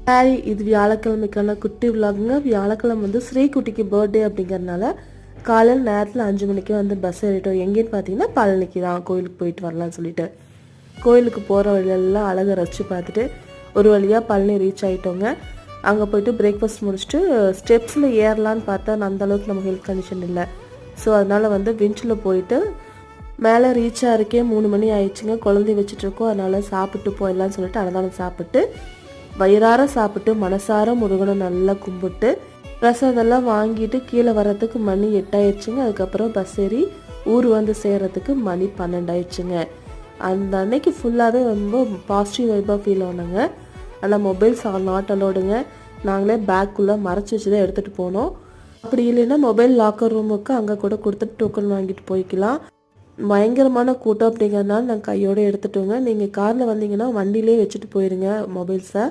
Hi, இது வியாழக்கிழமைக்கான குட்டி விலாகுங்க. வியாழக்கிழமை வந்து ஸ்ரீகுட்டிக்கு பர்த்டே அப்படிங்கிறதுனால காலையில் நேரத்தில் 5 மணிக்கு வந்து பஸ் ஏறிட்டோம். எங்கேன்னு பார்த்தீங்கன்னா பழனிக்கு தான், கோயிலுக்கு போயிட்டு வரலான்னு சொல்லிட்டு. கோயிலுக்கு போகிற வழியெல்லாம் அழகை ரசித்து பார்த்துட்டு ஒரு வழியாக பழனி ரீச் ஆகிட்டோங்க. அங்கே போயிட்டு பிரேக்ஃபாஸ்ட் முடிச்சுட்டு ஸ்டெப்ஸில் ஏறலான்னு பார்த்தா அந்தளவுக்கு நம்ம ஹெல்த் கண்டிஷன் இல்லை. ஸோ அதனால் வந்து விஞ்சில் போயிட்டு மேலே ரீச் ஆகிறக்கே 3 மணி ஆயிடுச்சுங்க. குழந்தை வச்சுட்ருக்கோம், அதனால் சாப்பிட்டு போயிடலான்னு சொல்லிட்டு அன்னதானம் சாப்பிட்டு வயிறார சாப்பிட்டு மனசார முருகனை நல்லா கும்பிட்டு பிரசாதெல்லாம் வாங்கிட்டு கீழே வர்றதுக்கு மணி 8 ஆயிடுச்சுங்க. அதுக்கப்புறம் பஸ் ஏறி ஊர் வந்து சேர்கிறதுக்கு மணி 12 ஆயிடுச்சுங்க. அந்த அன்னைக்கு ஃபுல்லாகவே ரொம்ப பாசிட்டிவ் வைப்பாக ஃபீல் ஆனாங்க. ஆனால் மொபைல்ஸ் நாட் அலோடுங்க. நாங்களே பேக்குள்ளே மறைச்சி வச்சு தான் எடுத்துகிட்டு போனோம். அப்படி இல்லைன்னா மொபைல் லாக்கர் ரூமுக்கு அங்கே கூட கொடுத்துட்டு டோக்கன் வாங்கிட்டு போய்க்கலாம். பயங்கரமான கூட்டம் அப்படிங்கிறதுனால நாங்கள் கையோடு எடுத்துட்டோங்க. நீங்கள் காரில் வந்தீங்கன்னா வண்டியிலே வச்சுட்டு போயிருங்க மொபைல்ஸை.